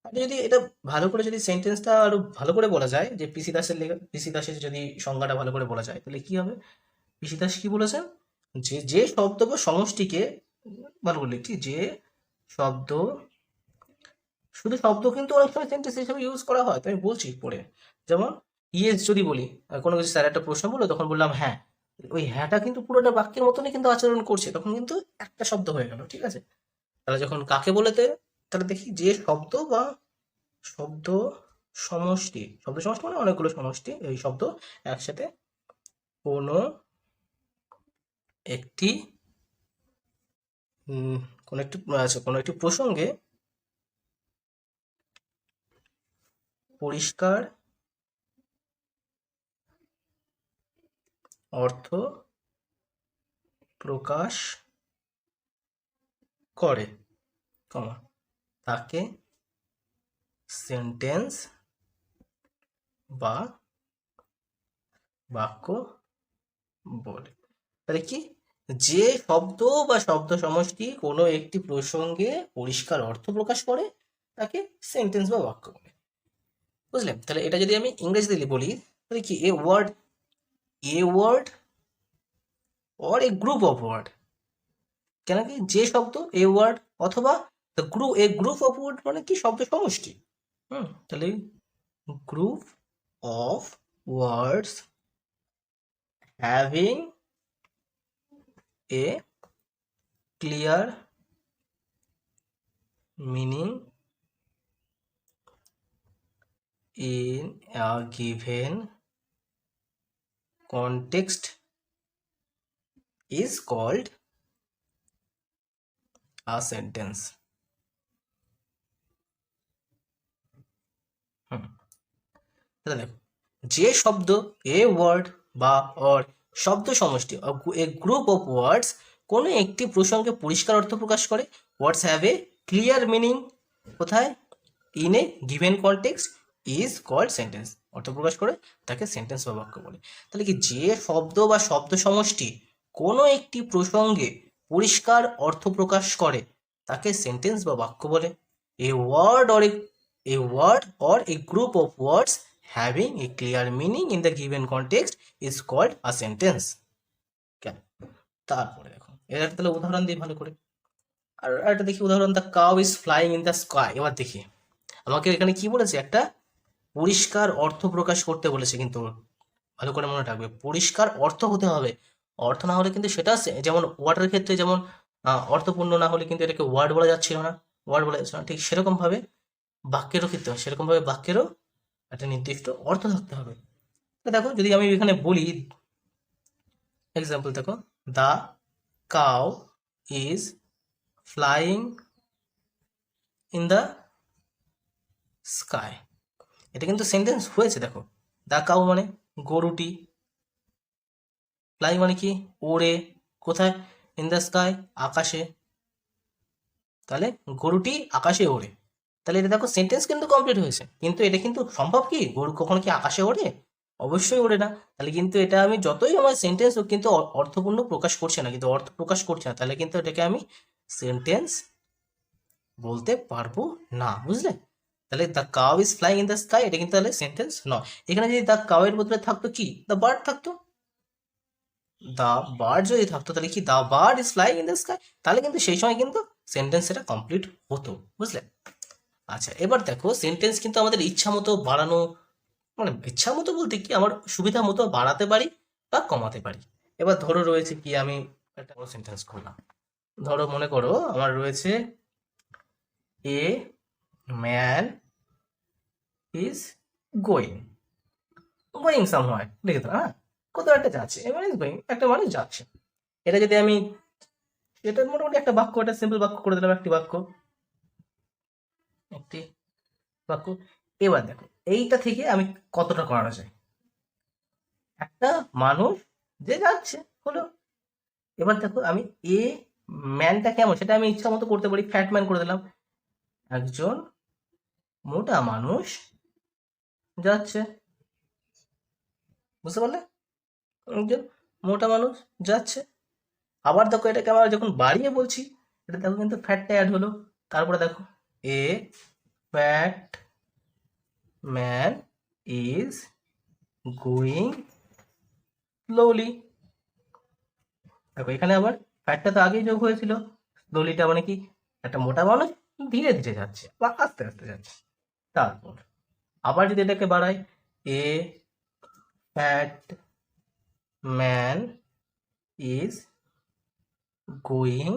আর যদি এটা ভালো করে, যদি সেন্টেন্সটা আরো ভালো করে বলা যায়, যে পিসি দাসের লেখা, পিসি দাসের যদি সংজ্ঞাটা ভালো করে বলা যায়, তাহলে কি হবে, পিসি দাস কি বলেছেন, যে যে শব্দ বা সমষ্টিকে, ভালো করে লিখছি, যে শব্দ, শুধু শব্দ কিন্তু অনেক সময় সেন্টেন্স হিসেবে ইউজ করা হয়, তো আমি বলছি পড়ে। যেমন ইয়েস যদি বলি, কোনো কিছু স্যার একটা প্রশ্ন বললো, তখন বললাম হ্যাঁ, ওই হ্যাঁটা কিন্তু পুরোটা বাক্যের মতনই কিন্তু আচরণ করছে, তখন কিন্তু একটা শব্দ হয়ে গেল, ঠিক আছে। তাহলে যখন কাকে বলেতে, তাহলে দেখি যে শব্দ বা শব্দ সমষ্টি, শব্দ সমষ্টি মানে অনেকগুলো সমষ্টি, এই শব্দ একসাথে কোনো একটি উম, কোনো একটি, আচ্ছা, কোনো একটি প্রসঙ্গে পরিষ্কার অর্থ প্রকাশ করে, কমা, তাকে সেন্টেন্স বা বাক্য বলে। তাহলে কি, যে শব্দ বা শব্দ সমষ্টি কোনো একটি প্রসঙ্গে পরিষ্কার অর্থ প্রকাশ করে তাকে সেন্টেন্স বা বাক্য বলে, বুঝলেন। তাহলে এটা যদি আমি ইংরেজিতে বলি, তাহলে কি, a word or a group of word, কেন কি, যে শব্দ, এ ওয়ার্ড, অথবা গ্রুপ অফ ওয়ার্ড মানে কি, শব্দ সমষ্টি। তাহলে group of words having a clear meaning in a given context is called a sentence. তাহলে দেখো, যে শব্দ এ ওয়ার্ড বা অর শব্দ সমষ্টি এ গ্রুপ অফ ওয়ার্ডস কোনো একটি প্রসঙ্গে পরিষ্কার অর্থ প্রকাশ করে, words have a clear meaning, কোথায়, in a given context is called sentence, অর্থ প্রকাশ করে তাকে সেন্টেন্স বা বাক্য বলে। তাহলে কি, যে শব্দ বা শব্দ সমষ্টি কোনো একটি প্রসঙ্গে পরিষ্কার অর্থ প্রকাশ করে তাকে সেন্টেন্স বা বাক্য বলে। A word or a word or a group of words having a clear meaning in the given context is called a sentence. কেন? তারপরে দেখো, এর একটা তাহলে উদাহরণ দিই ভালো করে। আর একটা দেখি উদাহরণ, the cow is flying in the sky. এবার দেখি আমাকে এখানে কি বলেছে, একটা পরিষ্কার অর্থ প্রকাশ করতে বলেছে, কিন্তু ভালো করে মনে রাখবে পরিষ্কার অর্থ হতে হবে। অর্থ না হলে কিন্তু সেটা যেমন ওয়ার্ডের ক্ষেত্রে যেমন অর্থপূর্ণ না হলে কিন্তু এটাকে ওয়ার্ড বলা যাচ্ছিল না, ওয়ার্ড বলা যাচ্ছে না, ঠিক সেরকম ভাবে বাক্যেরও ক্ষেত্রে সেরকম ভাবে বাক্যেরও একটা নির্দিষ্ট অর্থ থাকতে হবে। তো দেখো, যদি আমি এখানে বলি এক্সাম্পল, দেখো, the cow is flying in the sky, এটা কিন্তু সেন্টেন্স হয়েছে। দেখো, দ্য কাউ মানে গরুটি, ফ্লাই মানে কি, ওড়ে, কোথায়, ইন দ্য স্কাই, আকাশে, তাহলে গরুটি আকাশে ওড়ে। তাহলে এটা দেখো সেন্টেন্স কিন্তু কমপ্লিট হয়েছে, কিন্তু এটা কিন্তু সম্ভব কি, গরু কখনো কি আকাশে ওড়ে? অবশ্যই ওড়ে না। তাহলে কিন্তু এটা আমি যতই আমার সেন্টেন্স হোক কিন্তু অর্থপূর্ণ প্রকাশ করছে না, কিন্তু অর্থ প্রকাশ করছে না, তাহলে কিন্তু এটাকে আমি সেন্টেন্স বলতে পারবো না, বুঝলে? তাহলে the cow is flying in the sky এটা কিন্তু তাহলে সেন্টেন্স নয়। এখানে যদি দ্য কাউ এর বদলে থাকতো কি, দ্য বার্ড থাকতো, দ্য বার্ড যদি থাকতো তাহলে কি, the bird is flying in the sky, তাহলে কিন্তু সেই সময় কিন্তু সেন্টেন্স এটা কমপ্লিট হতো, বুঝলে? আচ্ছা, এবার দেখো, সেন্টেন্স কিন্তু আমাদের ইচ্ছা মতো বাড়ানো, মানে ইচ্ছা মতো বলতে কি, আমার সুবিধা মতো বাড়াতে পারি বা কমাতে পারি। এবার ধরো রয়েছে কি, আমি একটা বড় সেন্টেন্স করলাম, ধরো মনে করো আমার রয়েছে a man is going, going সামহার, লিখে দাও, হ্যাঁ, কোথাও একটা যাচ্ছে, এ মানে গোয়িং, একটা মানুষ যাচ্ছে। এটা যদি আমি, এটা মোটামুটি একটা বাক্য, একটা সিম্পল বাক্য করে দিলাম, একটি বাক্য, একটি বাক্য। এবার দেখো এইটা থেকে আমি কতটা করানো যায়, একটা মানুষ যে যাচ্ছে হলো। এবার দেখো আমি এ ম্যানটা কেমন সেটা আমি ইচ্ছা মতো করতে পারি, ফ্যাট ম্যান করে দিলাম, একজন মোটা মানুষ যাচ্ছে, বুঝতে পারলে, একজন মোটা মানুষ যাচ্ছে। আবার দেখো এটাকে আমরা যখন বাড়িয়ে বলছি, এটা দেখো কিন্তু ফ্যাটটা অ্যাড হলো। তারপরে দেখো, a fat man is going slowly, দেখো এখানে আবার ফ্যাটটা তো আগেই যোগ হয়েছিল, স্লোলিটা মানে কি, একটা মোটা মানুষ ধীরে ধীরে যাচ্ছে বা আস্তে আস্তে যাচ্ছে। তারপর আবার যদি এটাকে বাড়াই, a fat man is going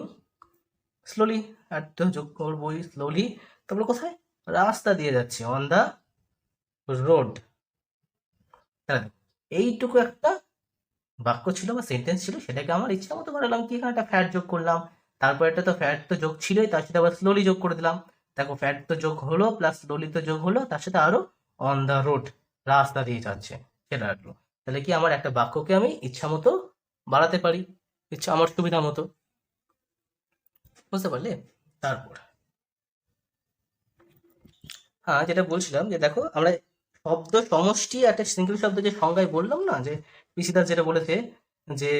slowly, আর তো যোগ করবো স্লোলি, তারপর কোথায়, রাস্তা দিয়ে যাচ্ছে, অন দা রোড। এইটুকু একটা বাক্য ছিল বা সেন্টেন্স ছিল, সেটাকে আমার ইচ্ছা মতো বানালাম, কি এখানে একটা ফ্যাট যোগ করলাম, তারপর একটা তো ফ্যাট তো যোগ ছিলই, তার সাথে আবার স্লোলি যোগ করে দিলাম। দেখো ফ্যাট তো যোগ হলো প্লাস স্লোলি তো যোগ হলো, তার সাথে আরো অন দা রোড, রাস্তা দিয়ে যাচ্ছে, সেটা আসলো। তাহলে কি, আমার একটা বাক্যকে আমি ইচ্ছা মতো বাড়াতে পারি, ইচ্ছা আমার সুবিধা মতো, বুঝতে পারলে? তারপর হ্যাঁ, যেটা বলছিলাম যে দেখো, আমরা শব্দ সমষ্টি একটা সিঙ্গেল শব্দ যে সংজ্ঞায় বললাম না, যে পিসিদাস যেটা বলেছে, যে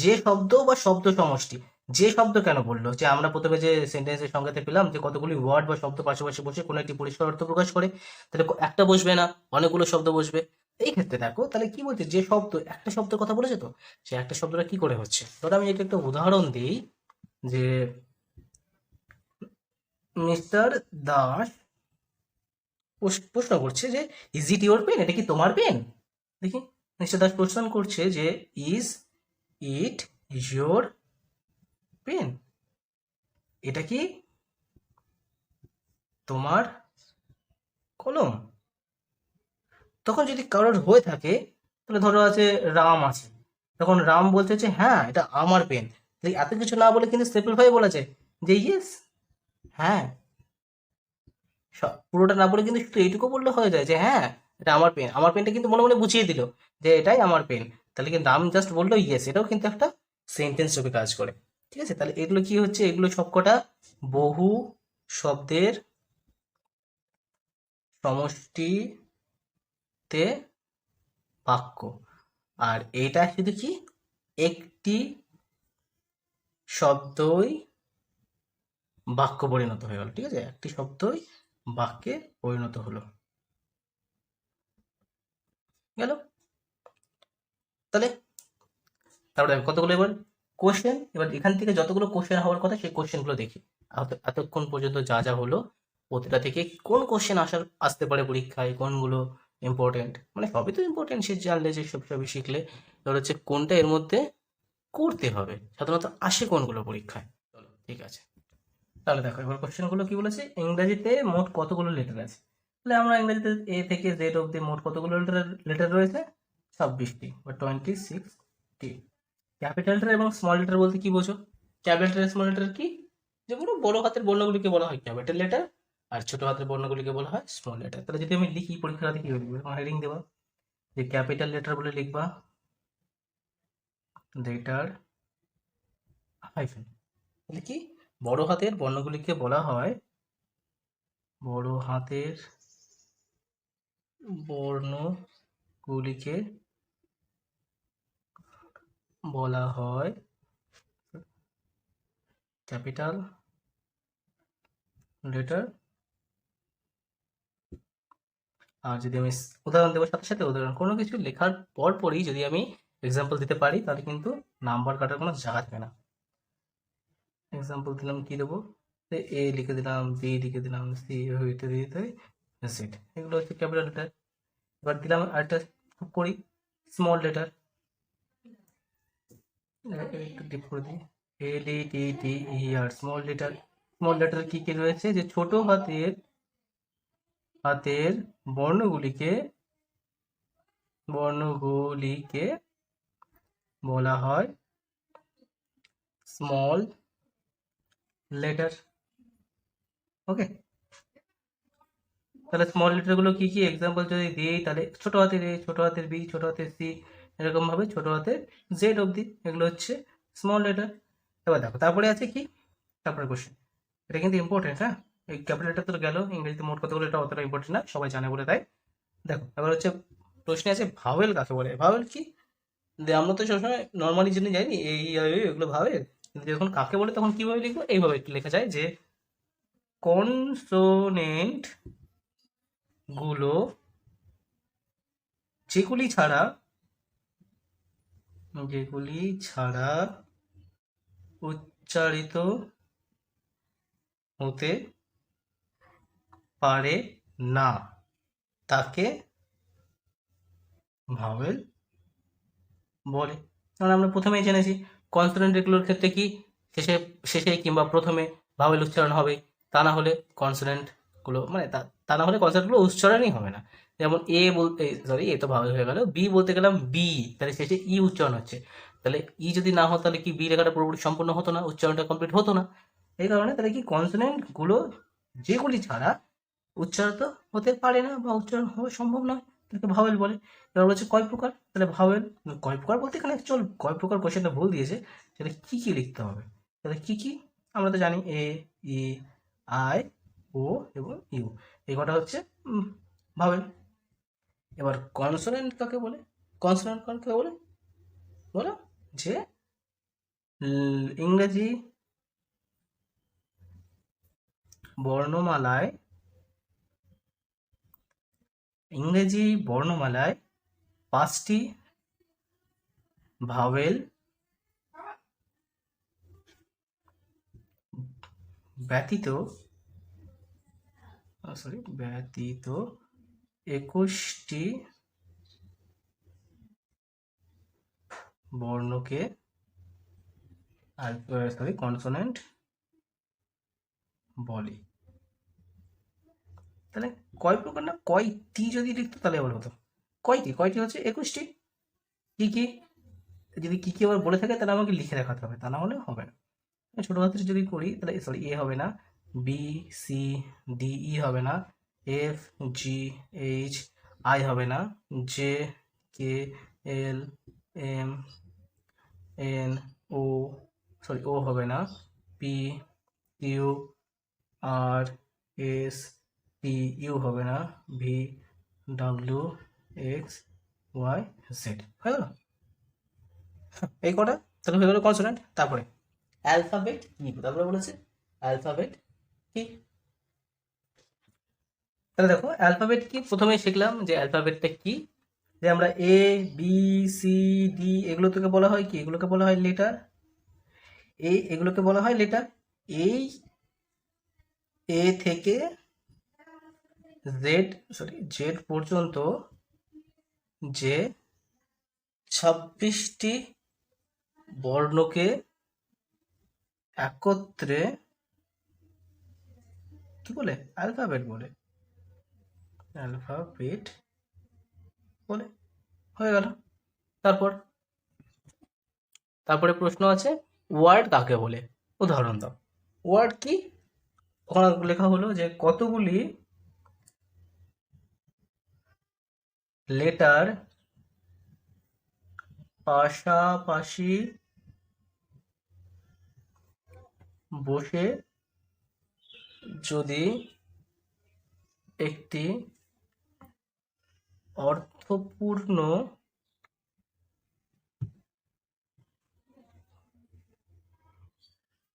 যে শব্দ বা শব্দ সমষ্টি, যে শব্দ কেন বললো, যে আমরা প্রথমে যে সেন্টেন্সের সংজ্ঞাতে পেলাম যে কতগুলি ওয়ার্ড বা শব্দ পাশাপাশি বসে কোনো একটি পরিষ্কার অর্থ প্রকাশ করে, তাহলে একটা বসবে না, অনেকগুলো শব্দ বসবে। এই ক্ষেত্রে দেখো তাহলে কি বলছে, যে শব্দ, একটা শব্দের কথা বলেছে, তো সে একটা শব্দটা কি করে হচ্ছে, ধরো আমি একটা উদাহরণ দিই, যে মিস্টার দাস প্রশ্ন করছে যে ইজ ইট ইউর পেন, এটা কি তোমার পেন? দেখি, মিস্টার দাস প্রশ্ন করছে যে ইজ ইট ইউর পেন, এটা কি তোমার কলম? তখন যদি কারোর হয়ে থাকে, তাহলে ধরো আছে রাম আছে, তখন রাম বলতে হচ্ছে হ্যাঁ এটা আমার পেন। এত কিছু না বলে কিন্তু সিম্পল ভাবে বলেছে যে ইয়েস, হ্যাঁ, পুরোটা না বলে কিন্তু শুধু এইটুকু বললে হয়ে যায় যে হ্যাঁ এটা আমার পেন। আমার পেনটা কিন্তু মনে মনে বুঝিয়ে দিল যে এটাই আমার পেন। তাহলে কিন্তু রাম জাস্ট বললো ইয়েস, এটাও কিন্তু একটা সেন্টেন্স রূপে কাজ করে। ঠিক আছে, তাহলে এগুলো কি হচ্ছে, এগুলো সবকটা বহু শব্দের সমষ্টিতে বাক্য। আর এটা শুধু কি একটি শব্দই বাক্য পরিণত হয়ে গেল। ঠিক আছে, একটি শব্দই বাক্যে পরিণত হলো, গেল। তাহলে তারপরে কতগুলো এবার কোশ্চেন, এবার এখান থেকে যতগুলো কোশ্চেন হওয়ার কথা সেই কোশ্চেনগুলো দেখি। এতক্ষণ পর্যন্ত যা যা হলো প্রতিটা থেকে কোন কোশ্চেন আসতে পারে পরীক্ষায়, কোনগুলো ইম্পর্টেন্ট, মানে সবই তো ইম্পর্টেন্ট, সে জানলে যে সবই শিখলে। এবার হচ্ছে কোনটা এর মধ্যে করতে হবে, সাধারণত আসে কোনগুলো পরীক্ষায়। চলো ঠিক আছে, তাহলে দেখো এবার কোশ্চেনগুলো কি বলেছে, ইংরেজিতে মোট কতগুলো লেটার আছে। তাহলে আমরা ইংরেজিতে এ থেকে জেড অব্দি মোট কতগুলো লেটার রয়েছে, 26টি বা 26টি। ক্যাপিটাল লেটার এবং স্মল লেটার বলতে কি বোঝো? ক্যাপিটাল লেটার স্মল লেটার কি, যেগুলো বড় হাতের বর্ণগুলিকে বলা হয় ক্যাপিটাল লেটার, আর ছোট হাতের বর্ণগুলিকে বলা হয় স্মল লেটার। তাহলে যদি আমি লিখি পরীক্ষাতে কি লিখবো, হেডিং দেবা যে ক্যাপিটাল লেটার বলে লিখবা লেটার হাইফেন। তাহলে কি, বড় হাতের বর্ণগুলিকে বলা হয়, বড় হাতের বর্ণগুলিকে বলা হয় ক্যাপিটাল লেটার। আর যদি আমি উদাহরণ দেওয়ার সাথে সাথে উদাহরণ কোনো কিছু লেখার পরই যদি আমি এক্সাম্পল দিতে পারি, তাহলে কিন্তু নাম্বার কাটার কোনো জায়গা থাকে না। এক্সাম্পল দিলাম, কি দেবো, এ লিখে দিলাম, বি লিখে দিলাম, সি ইত্যাদি ইত্যাদি, জেড, এগুলো হচ্ছে ক্যাপিটাল লেটার। এবার দিলাম আরেকটা খুব করি, স্মল লেটার, একটু ডিপ করে দিই, এল ই টি টি ই আর, স্মল লেটার। স্মল লেটার কি কি রয়েছে, যে ছোট হাতের হাতের বর্ণগুলিকে বর্ণগুলিকে বলা হয় স্মল লেটার। ওকে, তাহলে স্মল লেটার গুলো কি কি, এক্সাম্পল যদি দিই, তাহলে ছোট হাতের এ, ছোট হাতের বি, ছোট হাতের সি, এরকম ভাবে ছোট হাতের জেড অবধি, এগুলো হচ্ছে স্মল লেটার। এবার দেখো তারপরে আছে কি, তারপরে কোশ্চেন, এটা কিন্তু ইম্পর্টেন্ট। হ্যাঁ, এই ক্যাপিটাল লেটার তো গেল, ইংরেজিতে মোট কতগুলো, এটা অতটা ইম্পর্টেন্ট না, সবাই জানে বলে তাই। দেখো এবার হচ্ছে প্রশ্নে আছে ভাওয়েল কাকে বলে। ভাওয়েল কি, আমরা তো সবসময় নর্মালি জেনে যাইনি এই এগুলো ভাওয়েল, কিন্তু যখন কাকে বলে তখন কিভাবে লিখবো, এইভাবে একটু লেখা যায় যে কনসোনেন্ট গুলো যেগুলি ছাড়া উচ্চারিত হতে পারে না, তাকে ভাওয়েল বলে। কারণ আমরা প্রথমেই জেনেছি কনসোনেন্ট এগুলোর ক্ষেত্রে কি শেষে শেষে কিংবা প্রথমে ভাওয়েল উচ্চারণ হবে, তা না হলে কনসোনেন্ট গুলো মানে তা না হলে কনসোনেন্ট গুলো উচ্চারণই হবে না। যেমন এ বলতে, সরি এ তো ভাওয়েল হয়ে গেল, বি বলতে গেলাম বি, তাহলে শেষে ই উচ্চারণ হচ্ছে, তাহলে ই যদি না হতো তাহলে কি বি লেখাটা পুরোপুরি সম্পূর্ণ হতো না, উচ্চারণটা কমপ্লিট হতো না। এই কারণে তাহলে কি কনসোনেন্ট গুলো যেগুলি ছাড়া উচ্চারিত হতে পারে না বা উচ্চারণ হওয়া সম্ভব নয়, তাকে ভাওয়েল বলে। এবার বলছে কয় প্রকার, তাহলে ভাওয়েল কয় প্রকার বলতে এখানে চল কয় প্রকার কোশ্চেনটা ভুল দিয়েছে, সেটা কি কি লিখতে হবে। তাহলে কি কি, আমরা তো জানি এ, ই, আই, ও এবং ইউ, এই কটা হচ্ছে ভাওয়েল। এবার কনসোনেন্ট কাকে বলে, কনসোনেন্ট কাকে বলে, বলো যে ইংরেজি বর্ণমালায় ইংরেজি বর্ণমালায় 5টি ভাওয়েল ব্যতীত 21টি বর্ণকে কনসোনেন্ট বলে। তাহলে কয় প্রকার না কয়টি যদি লিখতো তাহলে আবার হতো, কয়টি হচ্ছে 21টি। কি কি, যদি কি আবার বলে থাকে তাহলে আমাকে লিখে দেখাতে হবে, তা না হলে হবে না। ছোট হাতের যদি করি তাহলে সরি এ হবে না, বি সি ডি ই হবে না, এফ জি এইচ আই হবে না, J K L M N O sorry O হবে না, P Q R S T U হবে না, V W X Y Z. হয়ে গেল এই কটা, তাহলে হয়ে গেল কনসোনেন্ট। তারপরে অ্যালফাবেট কি, তারপরে বলেছে অ্যালফাবেট কি। তাহলে দেখো অ্যালফাবেট কি, প্রথমে শিখলাম যে অ্যালফাবেটটা কি, যে আমরা এ বি সি ডি এগুলো থেকে বলা হয় কি, এগুলোকে বলা হয় লেটার, এগুলোকে বলা হয় লেটার। এই এ থেকে জেড পর্যন্ত যে 26টি বর্ণকে একত্রে কি বলে, অ্যালফাবেট বলে, অ্যালফাবেট বলে। হয়ে গেল। তারপরে প্রশ্ন আছে ওয়ার্ড কাকে বলে, উদাহরণ দাও। ওয়ার্ড কি, ওখানে লেখা হলো যে কতগুলি লেটার পাশাপাশি বসে যদি একটি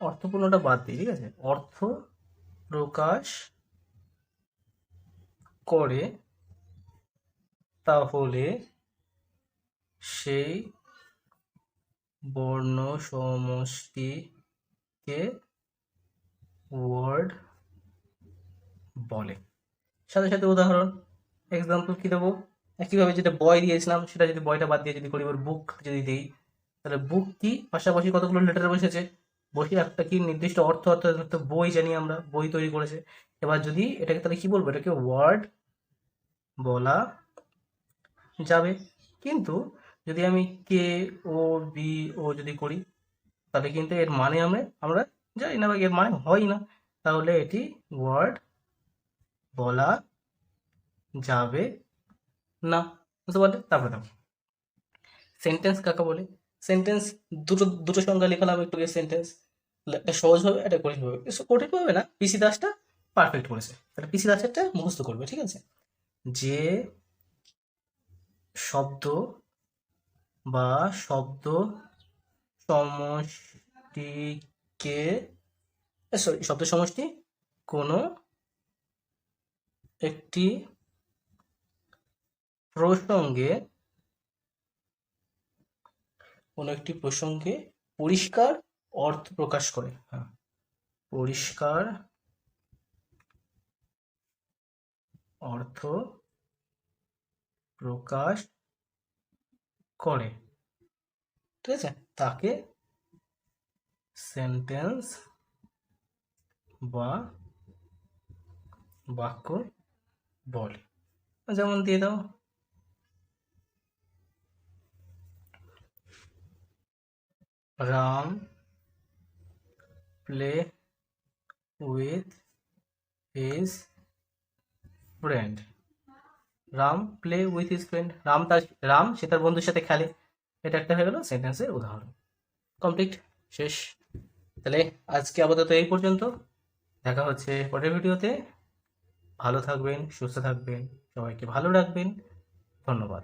অর্থপূর্ণটা বাদ দিই, ঠিক আছে, অর্থ প্রকাশ করে তাহলে সেই বর্ণ সমষ্টিকে ওয়ার্ড বলে। সাথে সাথে উদাহরণ এক্সাম্পল কি দেবো, একইভাবে যেটা বয় দিয়েছিলাম সেটা যদি বয়টা বাদ দিয়ে যদি করি, এবার বুক যদি দিই, তাহলে বুক কি পাশাপাশি কতগুলো লেটার বসেছে, বসে একটা কি নির্দিষ্ট অর্থ, অর্থাৎ বই জানি আমরা, বই তৈরি করেছে। এবার যদি এটাকে তাহলে কি বলবো, এটাকে ওয়ার্ড বলা যাবে। কিন্তু যদি আমি কে ও বি ও যদি করি তাহলে কিন্তু এর মানে আমরা জানি না বা এর মানে হয় না, তাহলে এটি ওয়ার্ড বলা যাবে না। বুঝতে পারলে? তারপরে দেখো সেন্টেন্স কাকে বলে। সেন্টেন্স দুটো সংজ্ঞা লিখলাম একটু, সেন্টেন্স একটা সহজ হবে, একটা কঠিন হবে। কঠিন হবে না, পিসি দাসটা পারফেক্ট করেছে, তাহলে পিসি দাসেরটা মুখস্থ করবে, ঠিক আছে। যে শব্দ বা শব্দ সমষ্টিকে শব্দ সমষ্টি কোনো একটি প্রসঙ্গে পরিষ্কার অর্থ প্রকাশ করে, হ্যাঁ, পরিষ্কার অর্থ প্রকাশ করে, ঠিক আছে, তাকে সেন্টেন্স বা বাক্য বলে। যেমন দিয়ে দাও, Ram play with his friend. Ram play with his friend, Ram সে তার বন্ধুর সাথে খেলে। এটা একটা হয়ে গেল সেন্টেন্সের উদাহরণ। কমপ্লিট, শেষ। তাহলে আজকে আপাতত এই পর্যন্ত, দেখা হচ্ছে পরের ভিডিওতে। ভালো থাকবেন, সুস্থ থাকবেন, সবাইকে ভালো রাখবেন। ধন্যবাদ।